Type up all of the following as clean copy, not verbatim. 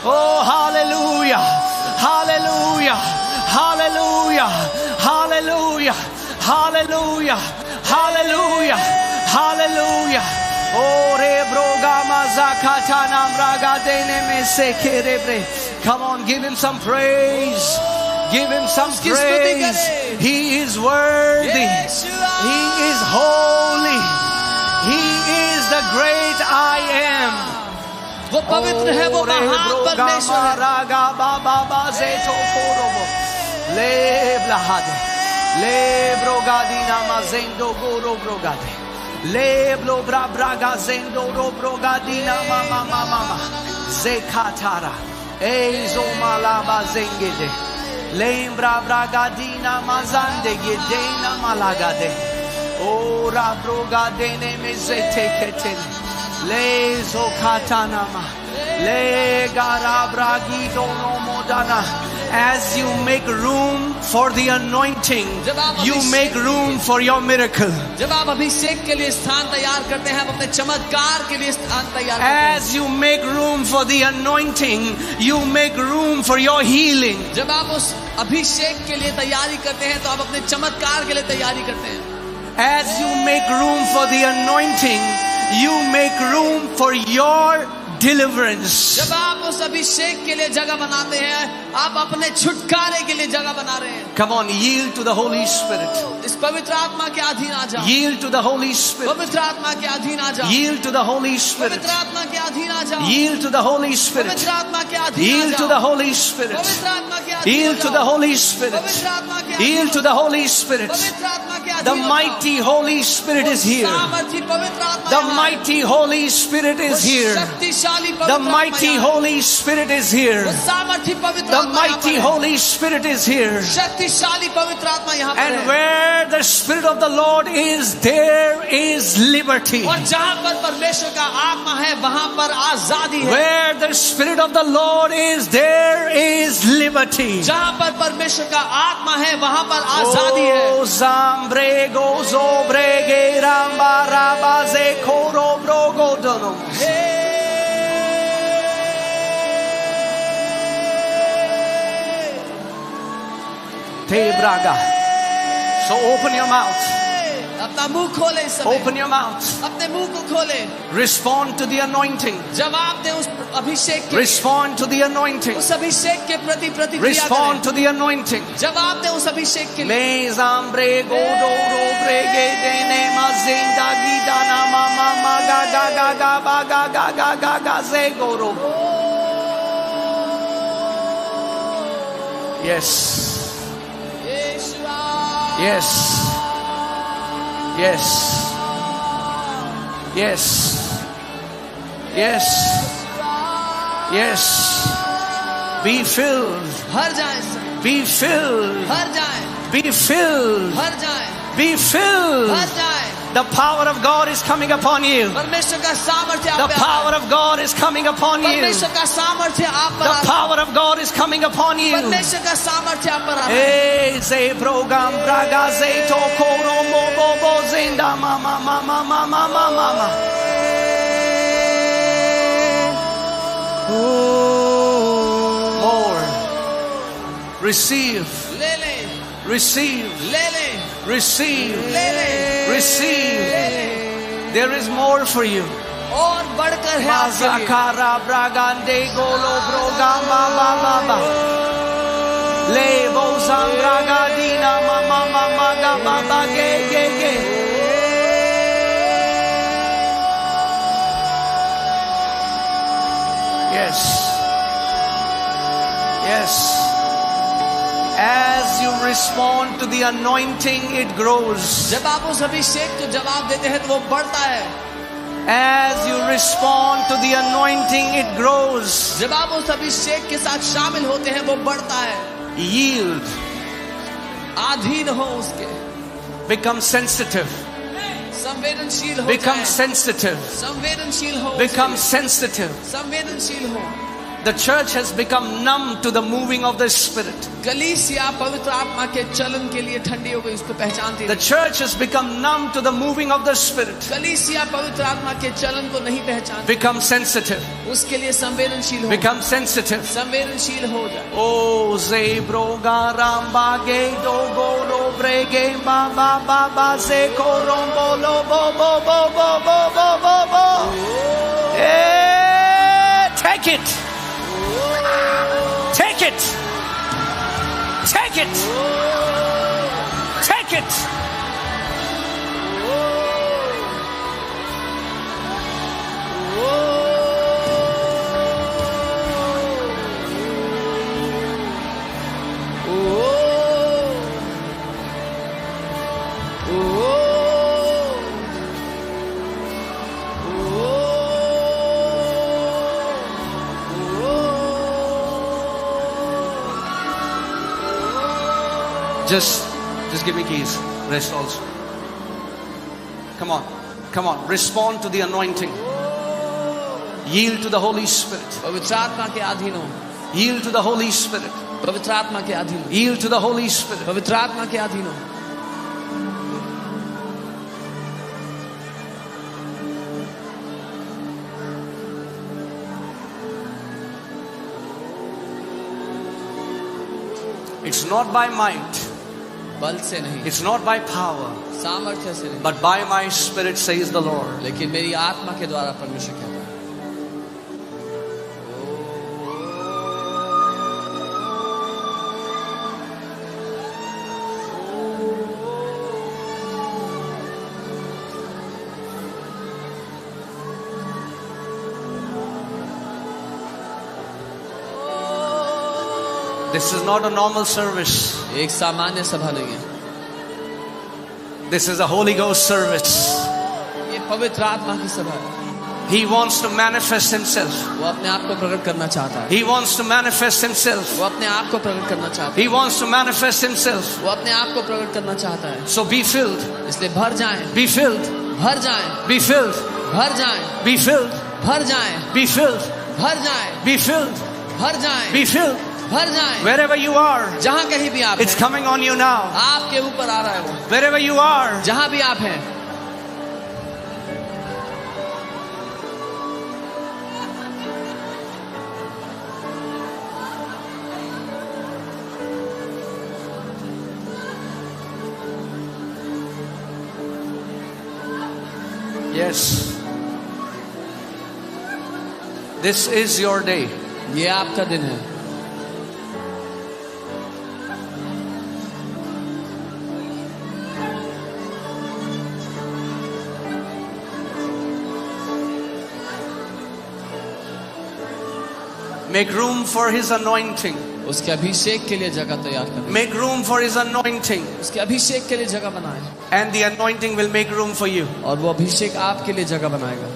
Oh, hallelujah, hallelujah, hallelujah, hallelujah, hallelujah, hallelujah, hallelujah. Oh, rebroga mazakata namraga dene me sekerebre. Come on, give him some praise. Give him some praise. He is worthy. He is holy. He is the great I am. वो पवित्र है, वो महान परमेश्वर है। ले ब्लाहादे, ले ब्रोगादीना mazendo goro brogade, le blo bra braga zendo ro brogadina mama mama zekatara, ezo malaba zengede, lembra bragadina mazande gedena malagade, ora brogadene mezete ketene. Le zokatanama, le garabragido no modana. As you make room for the anointing, you make room for your miracle. जब आप अभिषेक के लिए स्थान तैयार करते हैं, आप अपने चमत्कार के लिए स्थान तैयार करते हैं. As you make room for the anointing, you make room for your healing. जब आप उस अभिषेक के लिए तैयारी करते हैं, तो आप अपने चमत्कार के लिए तैयारी करते हैं. As you make room for the anointing, you make room for your deliverance. जब आप उस अभिषेक के लिए जगह बनाते हैं, आप अपने छुटकारे के लिए जगह बना रहे हैं. Come on, yield to the Holy Spirit. इस पवित्र आत्मा के अधीन आ जाओ. Yield to the Holy Spirit. पवित्र आत्मा के अधीन आ जाओ. Yield to the Holy Spirit. पवित्र आत्मा के अधीन आ जाओ. Yield to the Holy Spirit. पवित्र आत्मा के अधीन आ Yield to जाओ. the Holy Spirit. पवित्र आत्मा के अधीन Yield to the Holy Spirit. पवित्र आत्मा के अधीन Yield to the Holy Spirit. पवित्र आत्मा के अधीन The mighty Holy Spirit is here. सामर्थी पवित्र आत्मा The यहाँ है. mighty Holy Spirit is here. शक्तिशाली The पवित्र आत्मा mighty यहाँ है. Holy Spirit is here. वो सामर्थी पवित्र The आत्मा यहाँ mighty पर है. Holy Spirit is here. शक्तिशाली पवित्र आत्मा यहाँ पर And है. where the Spirit of the Lord is, there is liberty. और जहाँ पर परमेश्वर का आत्मा है, वहाँ पर आजादी है. Where the Spirit of the Lord is, there is liberty. जहाँ पर परमेश्वर का आत्मा है, वहाँ पर आजादी है. Oh, zambrego zobrege ramba rabaze koro brogo dono. Te braga. So open your mouth. अपना मुंह खोले इस समय. Open your mouth. अपने मुंह को खोले. Respond to the anointing. जवाब दे उस अभिषेक के. Respond to the anointing. उस अभिषेक के प्रति प्रतिक्रिया Respond करें. to the anointing. जवाब दे उस अभिषेक के लिए. Le zambrego doro brege dene mazinda gidana mama maga ga ga ga ba ga ga ga ga ga zegoro. Yes. Yes. Yes. Yes. Yes. Yes. Be filled. भर जाए सब. Be filled. भर जाए. Be filled. भर जाए. Be filled. भर जाए. The power of God is coming upon you. परमेश्वर का सामर्थ्य The आप पे. power of God is coming upon you. परमेश्वर का सामर्थ्य आप पर. The power of God is coming upon you. परमेश्वर का सामर्थ्य आप पर. है. Hey, ze program braga ze to koro mo bo bo zinda mama mama mama mama mama. More. Receive. ले ले. Receive. ले ले. Receive. ले ले. Receive. There is more for you. और बढ़कर है आपके लिए. Mazakara bragande golo brogama ba ba. Le bozam bragadina mama mama ga ba ba ge ge ge. Yes. Yes. As you respond to the anointing, it grows. जब आप उस अभिषेक को जवाब देते हैं, तो वो बढ़ता है. As you respond to the anointing, it grows. जब आप उस अभिषेक के साथ शामिल होते हैं, वो बढ़ता है. Yield. अधीन हो उसके. Become sensitive. संवेदनशील हो Become जाए. sensitive. संवेदनशील हो. Become sensitive. संवेदनशील हो. The church has become numb to the moving of the Spirit. कलीसिया पवित्र आत्मा के चलन के लिए ठंडी हो गई, उसको पहचानती The नहीं। church has become numb to the moving of the Spirit. कलीसिया पवित्र आत्मा के चलन को नहीं पहचानती, Become sensitive. उसके लिए संवेदनशील हो, Become sensitive. संवेदनशील हो जाए। Oh, Zebroga Ramba Gedo Goro Brege Baba Baba Zeko Rombo Lobo Bo Bo Bo Bo Bo Bo Bo. Take it. Take it. Take it. Take it. Just give me keys. Rest also. Come on. Come on. Respond to the anointing. Yield to the Holy Spirit. पवित्र आत्मा के अधीन हो, Yield to the Holy Spirit. पवित्र आत्मा के अधीन हो, Yield to the Holy Spirit. पवित्र आत्मा के अधीन हो। It's not by might. बल से नहीं, It's not by power. सामर्थ्य से नहीं, But by my Spirit, says the Lord. लेकिन मेरी आत्मा के द्वारा परमेश्वर कहता है। This is not a normal service. एक सामान्य सभा नहीं है, This is a Holy Ghost service. ये पवित्र आत्मा की सभा है। He wants to manifest Himself. वो अपने आप को प्रकट करना चाहता है, He wants to manifest Himself. वो अपने आप को प्रकट करना चाहता He wants to manifest Himself. है, वो अपने आप को प्रकट करना चाहता है। So be filled. इसलिए भर जाएं, Be filled. भर जाएं, Be filled. भर जाएं, Be filled. भर जाएं, Be filled. भर जाएं, Be filled. भर जाएं, Be filled. भर जाएं। Wherever you are, जहां कहीं भी आप it's हैं, coming on you now. आपके ऊपर आ रहा है वो। Wherever you are, जहां भी आप हैं, yes. This is your day. ये आपका दिन है। Make room for His anointing. उसके अभिषेक के लिए जगह तैयार करें, Make room for His anointing. उसके अभिषेक के लिए जगह बनाएं, And the anointing will make room for you. और वो अभिषेक आपके लिए जगह बनाएगा।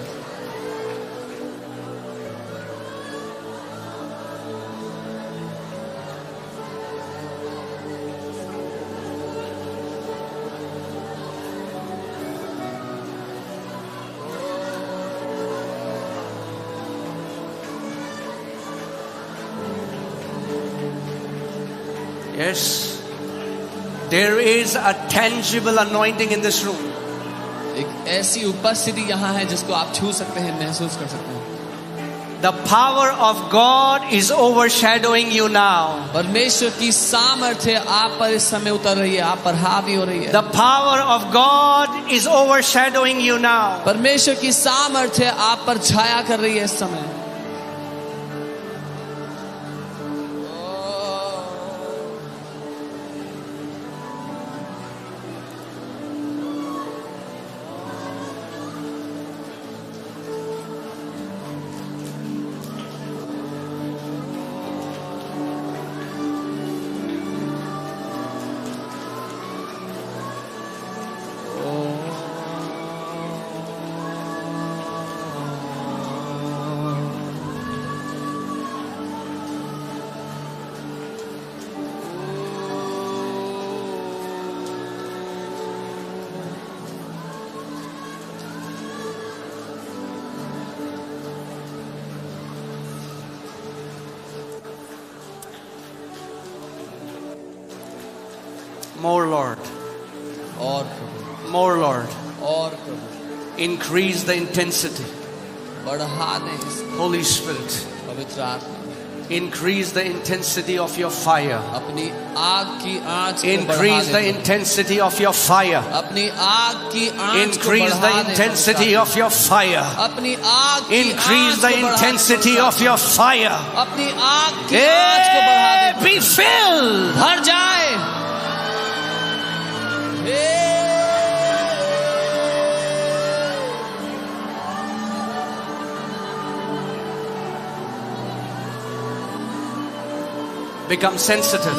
Yes. There is a tangible anointing in this room. एक ऐसी उपस्थिति यहाँ है जिसको आप छू सकते हैं, महसूस कर सकते हैं। The power of God is overshadowing you now. परमेश्वर की सामर्थ्य आप पर इस समय उतर रही है, आप पर हावी हो रही है। The power of God is overshadowing you now. परमेश्वर की सामर्थ्य आप पर छाया कर रही है इस समय। More, Lord. और प्रभु, More, Lord. और प्रभु, Increase the intensity. बढ़ा दे इस Holy Spirit, पवित्र आत्मा, increase the intensity of your fire. अपनी आग की आंच को बढ़ा Increase the they, intensity of your fire. अपनी आग की आंच को Increase the बढ़ा दे, intensity of your fire. अपनी आग की Increase आंच the को बढ़ा दे, intensity of your fire. अपनी आग की आंच को बढ़ा Hey, दे, be filled. भर जाए। Become sensitive.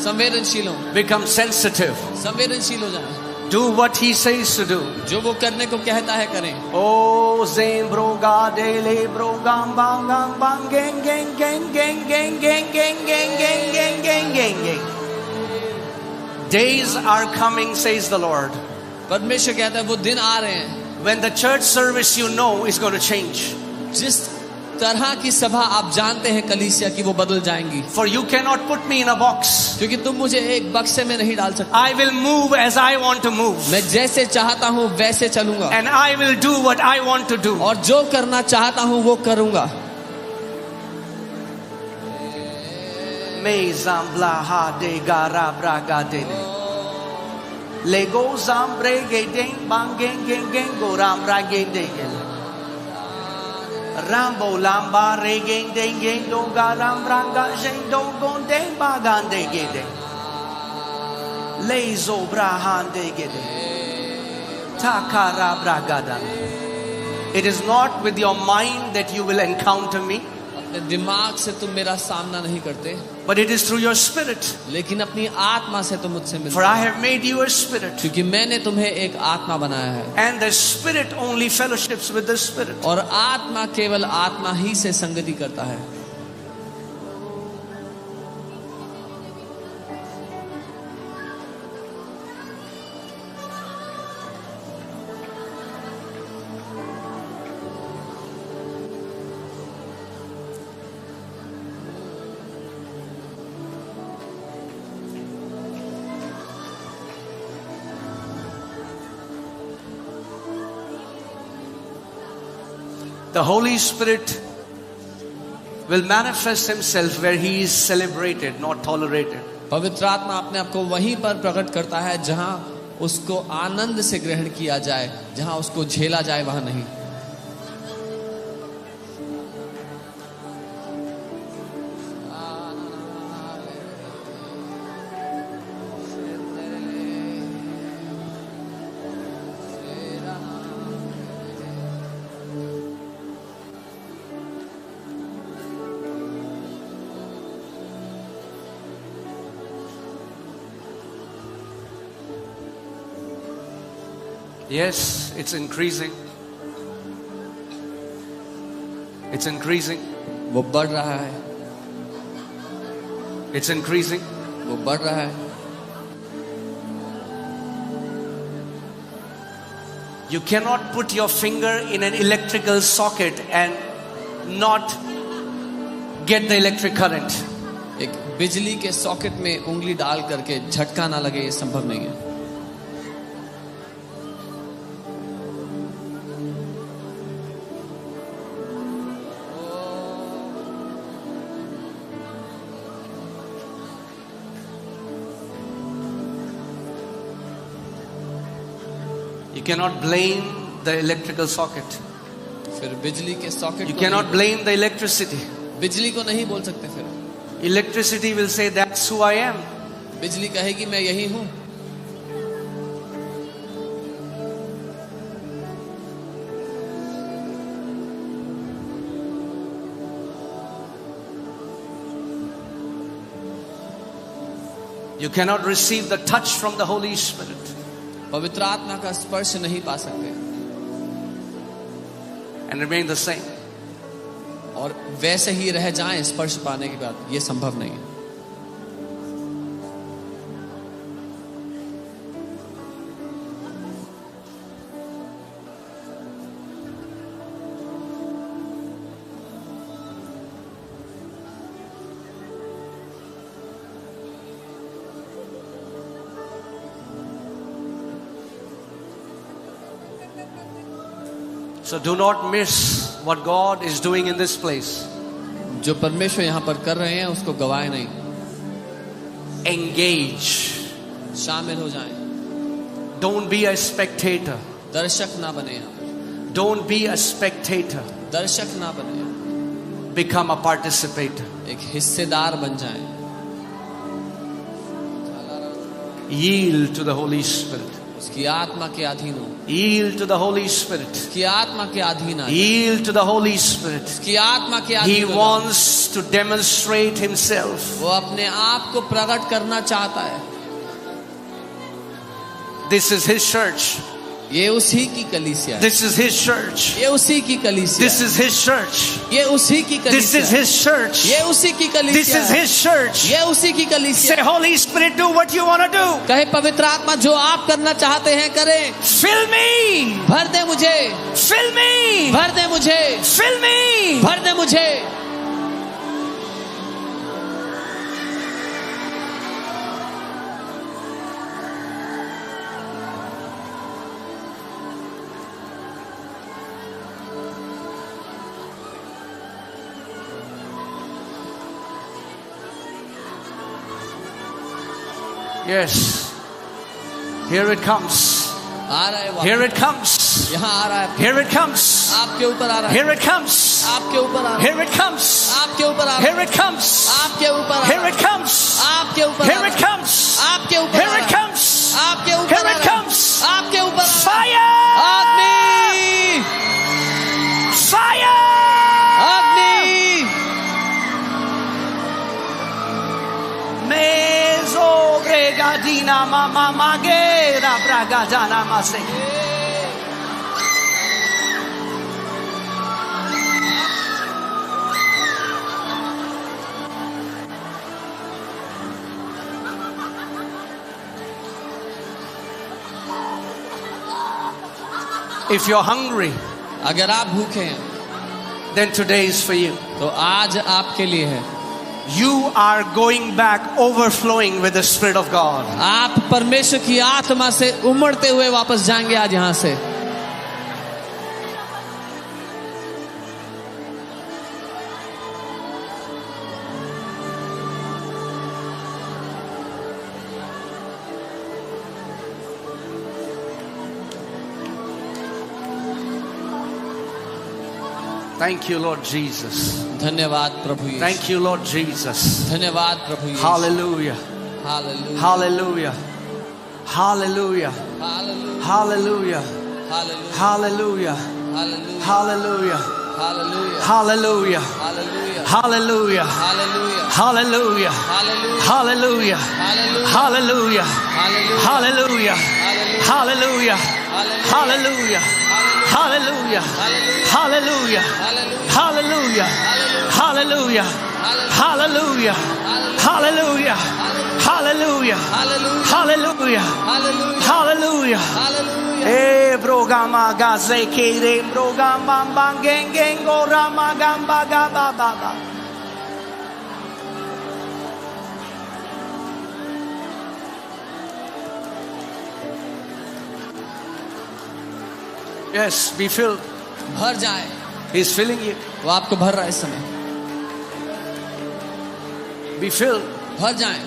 संवेदनशील हो, Become sensitive. संवेदनशील हो जाए, Do what he says to do. जो वो करने को कहता है करें। Oh, zembro ga dele bro gam bang gang bang gang gang gang gang gang gang gang gang gang gang gang gang gang. Days are coming, says the Lord, परमेश्वर कहता है वो दिन आ रहे हैं when the church service you know is going to change. जिस तरह की सभा आप जानते हैं कलीसिया की, वो बदल जाएंगी। For you cannot put me in a box. क्योंकि तुम मुझे एक बक्से में नहीं डाल सकते। I will move as I want to move. मैं जैसे चाहता हूँ वैसे चलूंगा, And I will do what I want to do. और जो करना चाहता हूँ वो करूंगा। Me zambla ha de gara braga de Lego zambre ge ding bang gang gang gang go ram ra ge de Rambo lamba re gang ding gang do ga ram ranga jeng do gon ding ba gan de ge de Lezo brahan de ge de Takara braga da. It is not with your mind that you will encounter me, अपने दिमाग से तुम मेरा सामना नहीं करते, but it is through your spirit. लेकिन अपनी आत्मा से तुम मुझसे मिलते For I हो। have made you a spirit. क्योंकि मैंने तुम्हें एक आत्मा बनाया है, And the spirit only fellowships with the spirit. और आत्मा केवल आत्मा ही से संगति करता है। The Holy Spirit will manifest himself where he is celebrated, not tolerated. पवित्र आत्मा अपने आप को वहीं पर प्रकट करता है जहां उसको आनंद से ग्रहण किया जाए, जहां उसको झेला जाए वहां नहीं। Yes, it's increasing. It's increasing. वो बढ़ रहा है, It's increasing. वो बढ़ रहा है। You cannot put your finger in an electrical socket and not get the electric current. एक बिजली के सॉकेट में उंगली डाल करके झटका ना लगे, ये संभव नहीं है। You cannot blame the electrical socket. फिर बिजली के सॉकेट You को cannot blame the electricity. बिजली को नहीं बोल सकते। फिर Electricity will say, that's who I am. बिजली कहेगी मैं यही हूं। You cannot receive the touch from the Holy Spirit पवित्र आत्मा का स्पर्श नहीं पा सकते and remain the same. और वैसे ही रह जाएं स्पर्श पाने के बाद, ये संभव नहीं है। So do not miss what God is doing in this place. जो परमेश्वर यहाँ पर कर रहे हैं उसको गवाए नहीं, Engage. शामिल हो जाएं। Don't be a spectator. दर्शक ना बने यहाँ पर, Don't be a spectator. दर्शक ना बने, Become a participator. एक हिस्सेदार बन जाएं। Yield to the Holy Spirit. उसकी आत्मा के अधीन हो, Yield to the Holy Spirit. उसकी आत्मा के अधीन आ जाओ, Yield to the Holy Spirit. उसकी आत्मा के He अधीन हो जाओ। wants to demonstrate himself. वो अपने आप को प्रकट करना चाहता है। This is his church. ये उसी की कलीसिया है, This is his church. ये उसी की कलीसिया This है, is his church. ये उसी की This कलीसिया is है, his church. ये उसी की This कलीसिया is है, his church. ये उसी की कलीसिया Say, है। Holy Spirit, do what you want to do. कहे पवित्र आत्मा जो आप करना चाहते हैं करें। Fill me. भर दे मुझे, Fill me. भर दे मुझे, Fill me. भर दे मुझे। Yes. Here it comes. आ रहा है, Here it comes. यहाँ आ रहा है, Here it comes. आपके ऊपर आ रहा है, Here it comes. आपके ऊपर आ रहा है, Here it comes. आपके ऊपर आ रहा है, Here it comes. आपके ऊपर आ Here रहा it है, comes. आपके ऊपर आ Here रहा it है, comes. आपके ऊपर आ Here रहा it है, comes. आपके ऊपर Here आ it रहा है, comes. आपके ऊपर आ रहा है। Fire. अग्नि, Fire. अग्नि। Mezo bregadina mama magera bragadana mase. If you're hungry, अगर आप भूखे हैं then today is for you. तो आज आपके लिए है। You are going back overflowing with the Spirit of God. आप परमेश्वर की आत्मा से उमड़ते हुए वापस जाएंगे आज यहाँ से। Thank you, Lord Jesus. धन्यवाद प्रभु यीशु। Thank you, Lord Jesus. धन्यवाद प्रभु यीशु। Hallelujah. Hallelujah, Hallelujah. Hallelujah. Hallelujah, Hallelujah. Hallelujah, Hallelujah. Hallelujah, Hallelujah. Hallelujah, Hallelujah. Hallelujah, Hallelujah. Hallelujah, Hallelujah. Hallelujah, Hallelujah. Hallelujah, Hallelujah. Hallelujah, Hallelujah. Hallelujah. Hallelujah. Hallelujah. Hallelujah. Hallelujah. Hallelujah. Hallelujah. Hallelujah. Hallelujah. Eh brogama gaze kere brogama bangengengo rama gamba gaba baba. Yes, be filled. भर जाए। He's filling you. वो आपको भर रहा है इस समय। Be filled. भर जाए,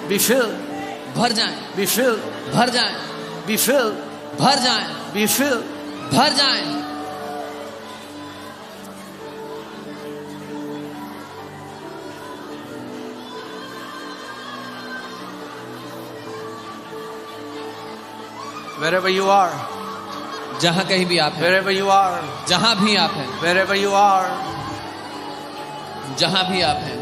Be filled. भर जाए, Be filled. भर जाए, Be filled. भर जाए, Be filled. भर जाए। Wherever you are. जहाँ कहीं भी आप हैं, Wherever you are. जहाँ भी आप हैं, Wherever you are. जहाँ भी आप हैं,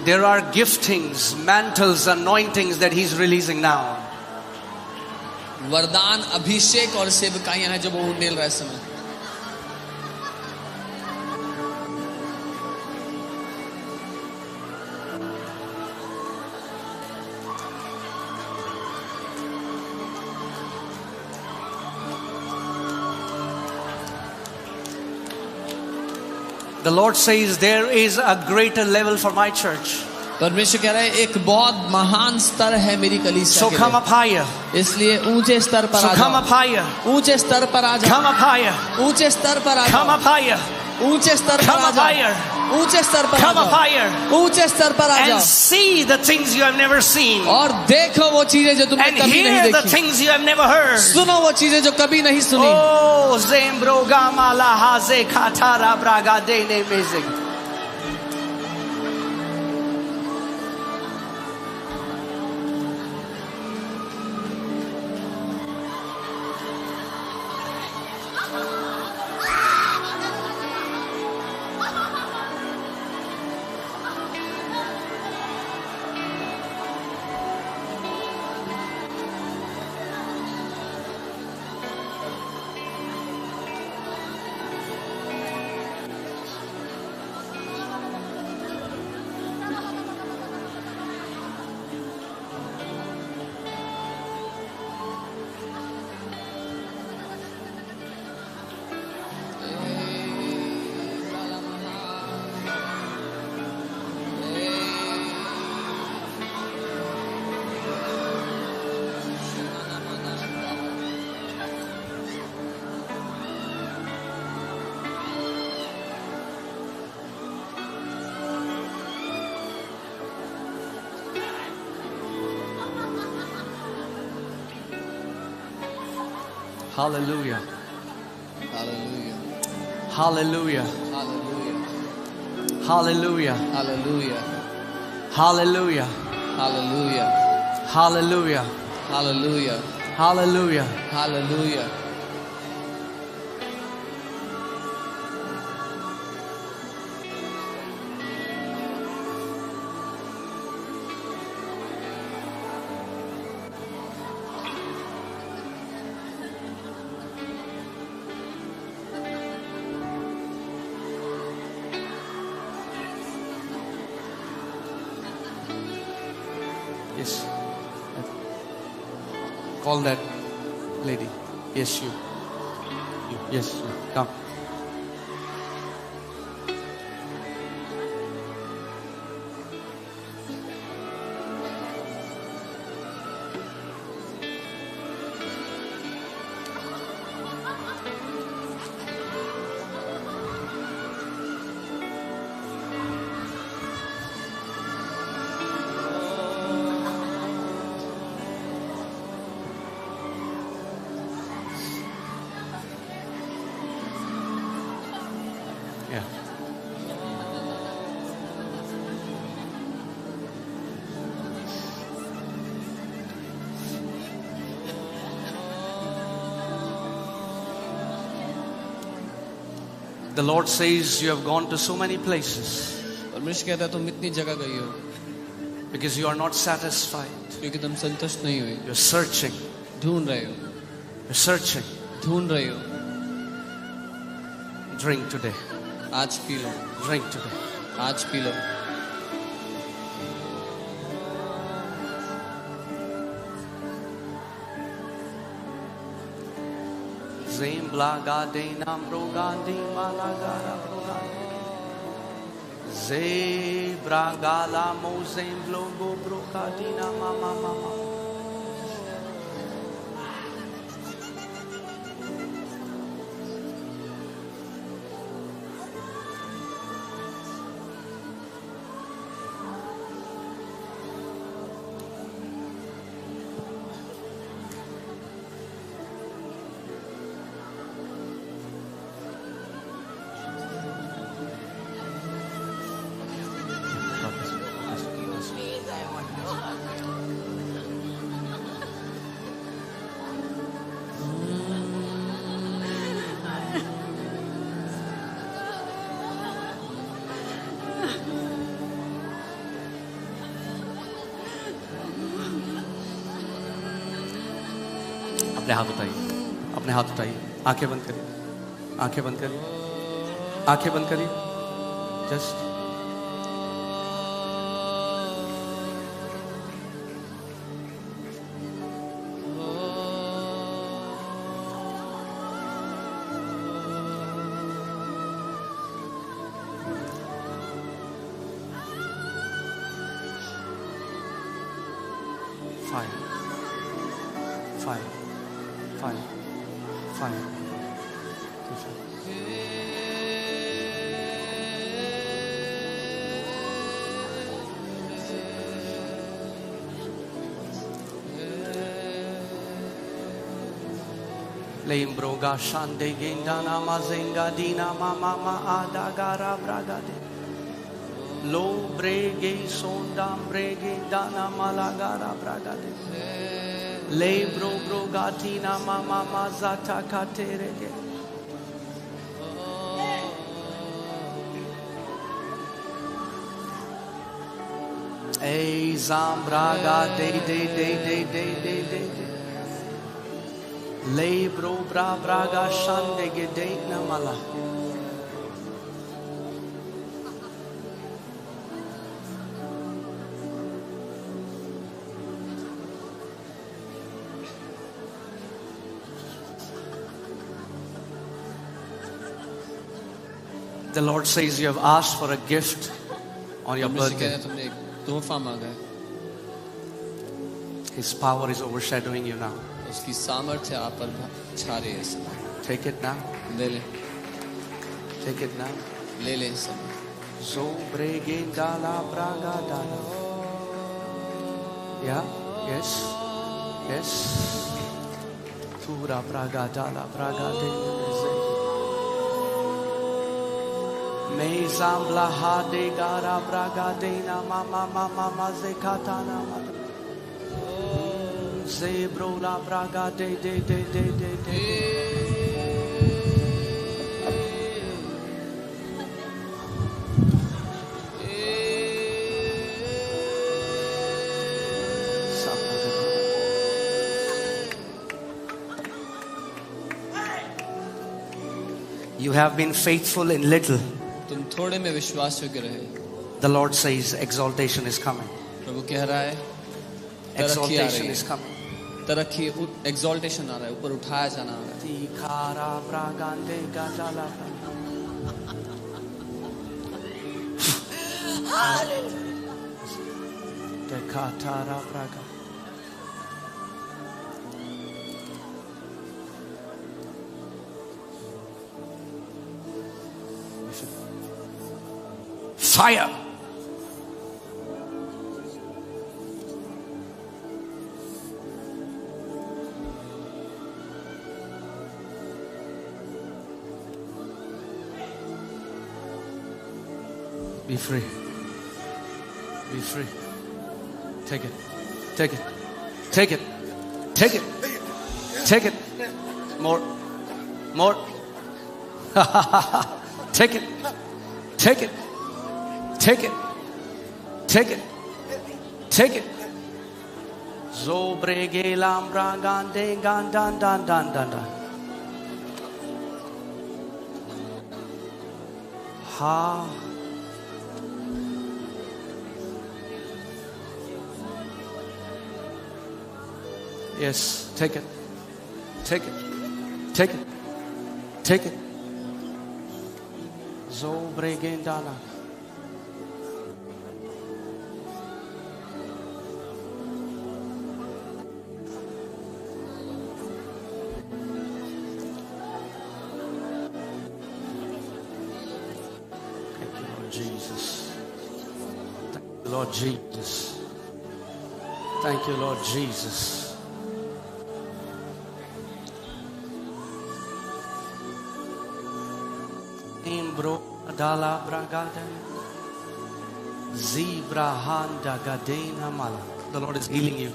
There are giftings, mantles, anointings that He's releasing now. वरदान, अभिषेक और सेवकाइयां हैं जो वो उंडेल रहा है इस समय। The Lord says there is a greater level for my church. परमेश्वर कह रहे हैं एक बहुत महान स्तर है मेरी कलीसिया So के come लिए। up higher. इसलिए ऊंचे स्तर पर So आ come up जाओ, higher. ऊंचे स्तर पर आ जाओ, Come up higher. ऊंचे स्तर पर आ Come जाओ, up higher. ऊंचे स्तर पर Come आ up जाओ, higher. ऊंचे स्तर पर आ Come up जाओ, higher. ऊंचे स्तर पर आ And जाओ see the things you have never seen. और देखो वो चीजें जो तुमने And कभी नहीं hear the देखी, things you have never heard. सुनो वो चीजें जो कभी नहीं सुनी। Oh, Zembroga Malahaze Katara Braga Dene Amazing. Hallelujah. Hallelujah. Hallelujah. Hallelujah. Hallelujah. Hallelujah. Hallelujah. Hallelujah. Hallelujah. Hallelujah. Hallelujah. Hallelujah. Yes. Call that lady. Yes, you. Yes, you. Come. Yeah. The Lord says you have gone to so many places परमेश्वर कहता है तुम इतनी जगह गई हो because you are not satisfied. क्योंकि तुम संतुष्ट नहीं हुई, You're searching. ढूंढ रहे हो, You're searching. ढूंढ रहे हो। Drink today. आज पी लो, Drink today. आज P low. Zemblaga de nambrogandi malagara brogandi. Zebragala mozemblogo brogadina mama mama. अपने हाथ उठाइए, अपने हाथ उठाइए, आंखें बंद करिए, आंखें बंद करिए, आंखें बंद करिए। Just Fire. Fire. Fire. Fire. Lembroga shande gendana mazenga dina mama ma adagara bragade. Lo brege sondam brege dana malagara bragade. Lebro brogatina mama mazata katerege. Ei zambraga de. Lebro bra braga shande gedena mala. The Lord says you have asked for a gift on your birthday. तुमने एक तोहफा मांगा है, His power is overshadowing you now. उसकी सामर्थ्य आप पर छा रही है इस समय। Take it now. ले ले, Take it now. ले ले इस समय। Zobrege dala braga dala. Yeah. Yes. Yes. Tura braga dala braga de. Me zambla ha de gara braga de na mama mama zekatana mama. Zebro la braga de. You have been faithful in little. तुम थोड़े में विश्वास योग्य रहे। The Lord says exaltation is coming. प्रभु कह रहा है Exaltation is coming. तरक्की, exaltation आ रहा है, ऊपर उठाया जाना आ रहा है। Tikara bragande gadala. Tekatara braga. Fire. Be free. Be free. Take it. Take it. Take it. Take it. Take it. More. More. Take it. Take it. Take it. Take it. Take it. Zobrege lambra gande gandan dan dan dan dan. Ha. Yes, take it. Take it. Take it. Take it. Zobrege dana. Lord Jesus. Thank you, Lord Jesus. Imbro dala bragada. Zebra handa gadena mala. The Lord is healing you.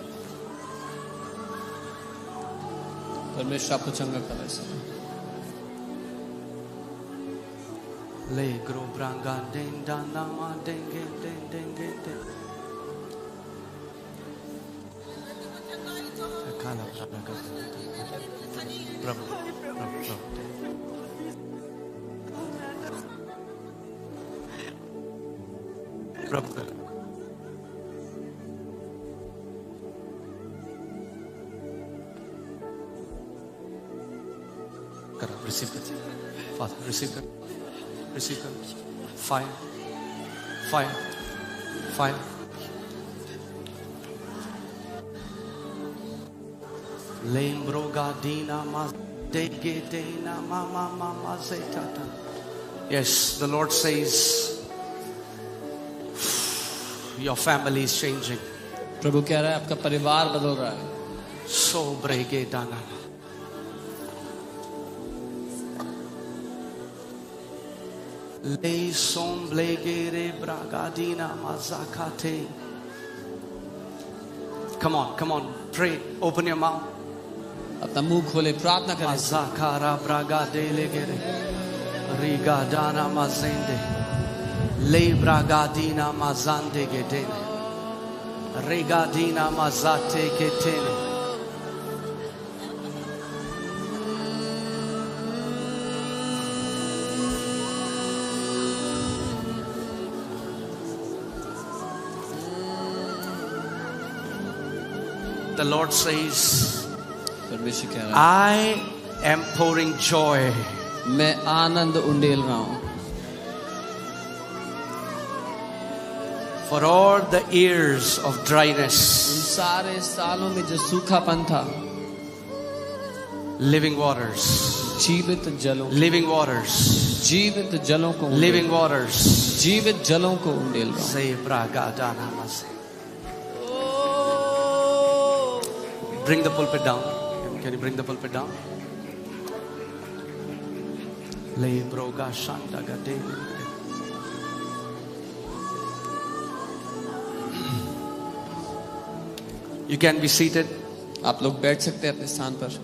परमेश्वर आपको चंगा कर रहा है। Le gro branga den dana ma denge den denge den. Kala braga. Prabhu. Prabhu. Receive it. Father, receive it. Receive it. Fire. Fire. Fire. Lembrogadina ma degedena mama mama zetata. Yes, the Lord says your family is changing. प्रभु कह रहा है आपका परिवार बदल रहा है. So bregedana. Le somblegere bragadina mazakate. Come on, pray. Open your mouth. अपना मुंह खोले प्रार्थना करें. Mazakara bragadelegere. Rigadana mazende. Le bragadina mazande gedene. Regadina mazate ketene. The Lord says, परमेश्वर कह रहा है I am pouring joy. मैं आनंद उंडेल रहा हूँ. For all the years of उन dryness, सारे सालों में जो सूखापन था, living waters, जीवित जलों जीवित जलों को living waters. जीवित जलों को उंडेल रहा हूँ. Say bragadana mase. Bring the pulpit down. Can you bring the pulpit down? Le broga shanta gade. You can be seated. आप लोग बैठ सकते हैं अपने स्थान पर.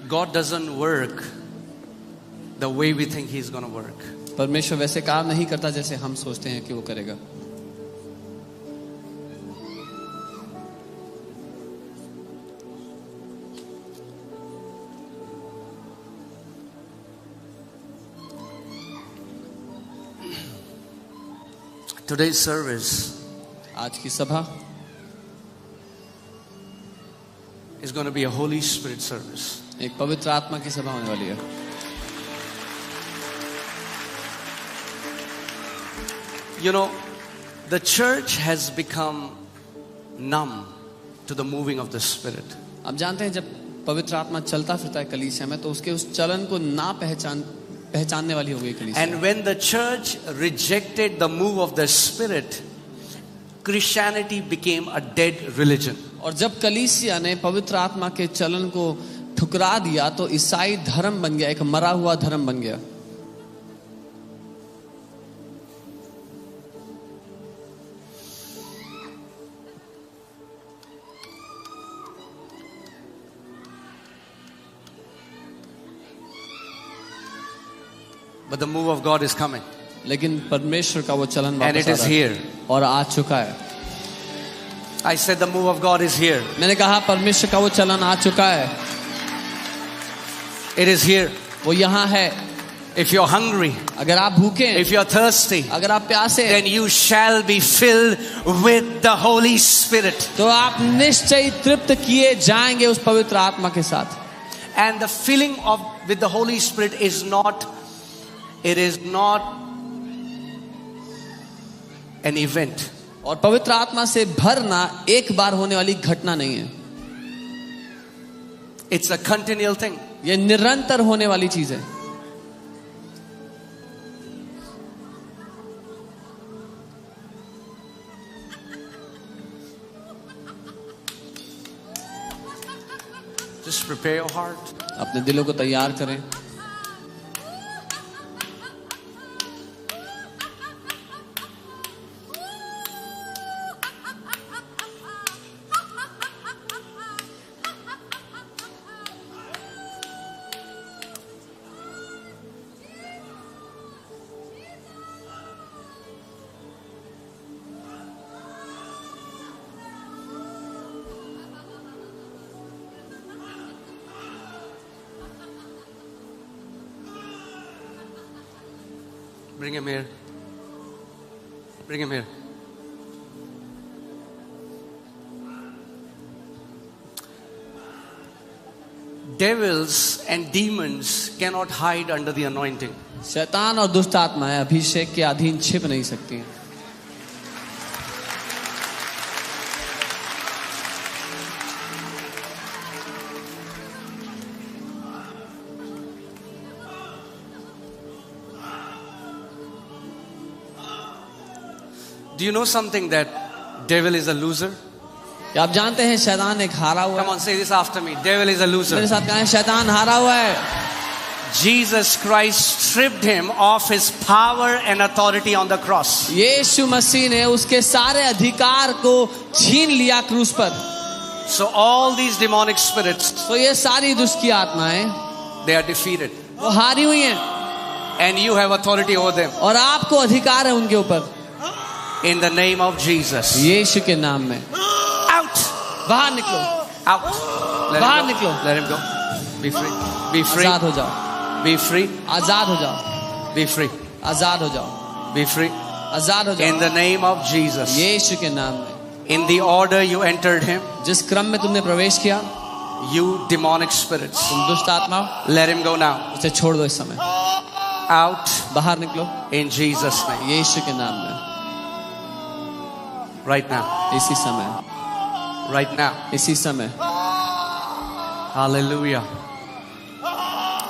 God doesn't work the way we think He's going to work. परमेश्वर वैसे काम नहीं करता जैसे हम सोचते हैं कि वो करेगा. Today's service आज की सभा is going to be a Holy Spirit service. एक पवित्र आत्मा की सभा होने वाली है. You know, the church has become numb to the moving of the Spirit. आप जानते हैं जब पवित्र आत्मा चलता फिरता है कलीसिया में तो उसके उस चलन को ना पहचानने वाली हो गई कलीसिया. And when the church rejected the move of the Spirit, Christianity became a dead religion. और जब कलीसिया ने पवित्र आत्मा के चलन को ठुकरा दिया तो ईसाई धर्म बन गया, एक मरा हुआ धर्म बन गया. But the move of God is coming. लेकिन परमेश्वर का वो चलन And वापस it आ is रहा है here. और आ चुका है. I said the move of God is here. मैंने कहा परमेश्वर का वो चलन आ चुका है. It is here. वो यहाँ है. If you're hungry, अगर आप भूखे हैं, if you're thirsty, अगर आप प्यासे हैं, then you shall be filled with the Holy Spirit. तो आप निश्चय तृप्त किए जाएंगे उस पवित्र आत्मा के साथ. And the filling of with the Holy Spirit is not an event. और पवित्र आत्मा से भरना एक बार होने वाली घटना नहीं है. It's a continual thing. ये निरंतर होने वाली चीज है. Just prepare your heart. अपने दिलों को तैयार करें. Bring him here. Bring him here. Devils and demons cannot hide under the anointing. शैतान और दुष्ट आत्माएं अभिषेक के अधीन छिप नहीं सकती। Do you know something that devil is a loser? क्या आप जानते हैं शैतान एक हारा हुआ Come on, say this after me. Devil is a loser. मेरे साथ कहें शैतान हारा हुआ है। Jesus Christ stripped him of his power and authority on the cross. यीशु मसीह ने उसके सारे अधिकार को छीन लिया क्रूस पर। So all these demonic spirits, तो ये सारी दुष्ट की आत्माएं they are defeated. वो हारी हुई हैं And you have authority over them. और आपको अधिकार है उनके ऊपर। In the name of Jesus. यीशु के नाम में Out. बाहर निकलो, Out. Let बाहर him go. निकलो। Let him go. Be free. Be free. आजाद हो जाओ, Be free. आजाद हो जाओ, Be free. आजाद हो जाओ, Be free. आजाद हो In जाओ the name of Jesus. यीशु के नाम में। In the order you entered him, जिस क्रम में तुमने प्रवेश किया, you demonic spirits, तुम दुष्ट आत्मा let him go now. उसे छोड़ दो इस समय। Out बाहर निकलो in Jesus' name. यीशु के नाम में। Right now. इसी समय, Right now. इसी समय। Hallelujah.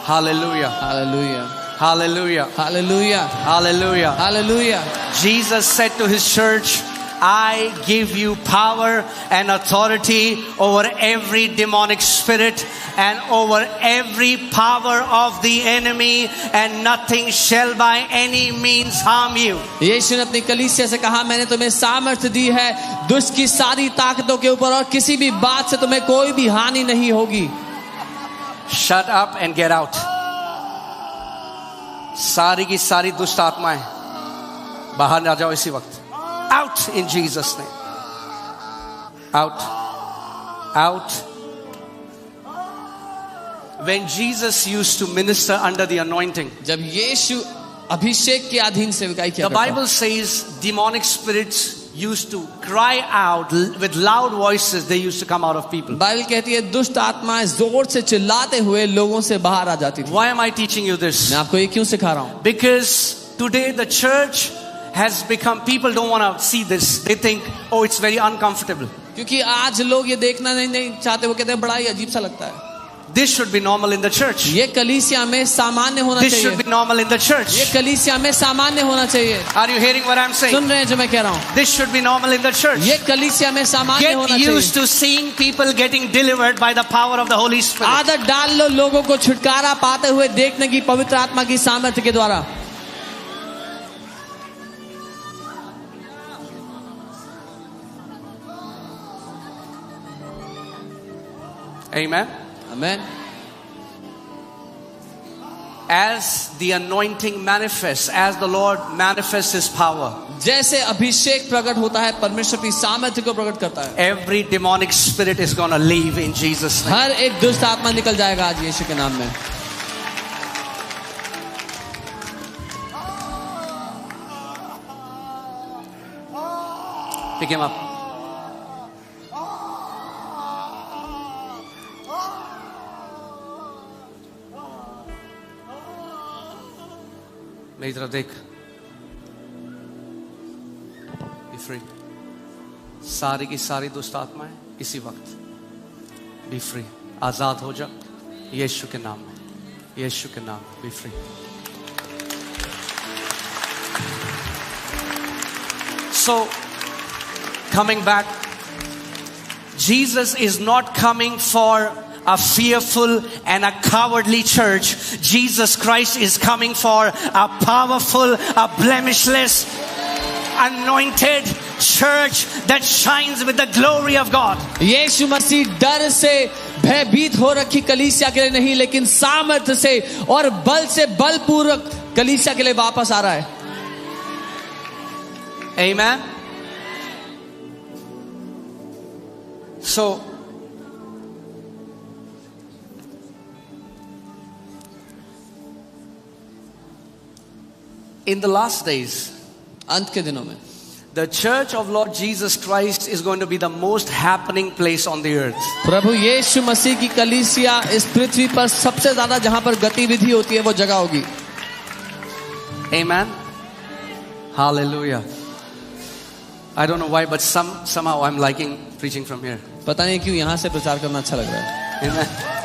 Hallelujah. Hallelujah, Hallelujah. Hallelujah, Hallelujah. Hallelujah. Jesus said to his church, I give you power and authority over every demonic spirit and over every power of the enemy, and nothing shall by any means harm you. यीशु ने अपनी कलीसिया से कहा, मैंने तुम्हें सामर्थ्य दी है दुष्ट की सारी ताकतों के ऊपर, और किसी भी बात से तुम्हें कोई भी हानि नहीं होगी। Shut up and get out. सारी की सारी दुष्ट आत्माएं बाहर आ जाओ इसी वक्त। Out in Jesus' name. Out. Out. When Jesus used to minister under the anointing, जब यीशु अभिषेक के अधीन सेवकाई किया the करता Bible says demonic spirits used to cry out with loud voices. They used to come out of people. Bible कहती है दुष्ट आत्माएं जोर से चिल्लाते हुए लोगों से बाहर आ जाती थी। Why am I teaching you this? मैं आपको ये क्यों सिखा रहा हूँ? Because today the church has become, people don't want to see this. They think, oh, it's very uncomfortable. क्योंकि आज लोग ये देखना नहीं चाहते, वो कहते हैं बड़ा ही अजीब सा लगता है। This should be normal in the church. ये कलीसिया में सामान्य होना This should चाहिए। be normal in the church. ये कलीसिया में सामान्य होना चाहिए। Are you hearing what I'm saying? सुन रहे हैं जो मैं कह रहा हूँ? This should be normal in the church. ये कलीसिया में सामान्य होना Get चाहिए। used to seeing people getting delivered by the power of the Holy Spirit. आदत डाल लो लोगों को छुटकारा पाते हुए देखने की पवित्र आत्मा की सामर्थ्य के द्वारा। Amen. Amen. As the anointing manifests, as the Lord manifests His power, जैसे अभिषेक प्रकट होता है, परमेश्वर की सामर्थ्य को प्रकट करता है, every demonic spirit is going to leave in Jesus' name. हर एक दुष्ट आत्मा निकल जाएगा आज यीशु के नाम में। Pick him up. मेरी तरफ देख। Be free. सारी की सारी दुष्ट आत्माएं इसी वक्त Be free. आजाद हो जा यीशु के नाम में, यीशु के नाम में। Be free. So, coming back, Jesus is not coming for a fearful and a cowardly church. Jesus Christ is coming for a powerful, a blemishless, anointed church that shines with the glory of God. यीशु मसीह डर से भयभीत हो रखी कलीसिया के लिए नहीं, लेकिन सामर्थ्य से और बल से बलपूर्वक कलीसिया के लिए वापस आ रहा है। Amen. So, in the last days, अंत के दिनों में The church of Lord Jesus Christ is going to be the most happening place on the earth. प्रभु यीशु मसीह की कलीसिया इस पृथ्वी पर सबसे ज्यादा जहां पर गतिविधि होती है वो जगह होगी. Amen. Hallelujah. I don't know why, but somehow I'm liking preaching from here. पता नहीं क्यों यहां से प्रचार करना अच्छा लग रहा है. Amen.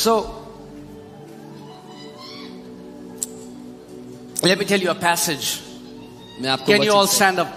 So, let me tell you a passage. मैं आपको Can you all वचन- stand up?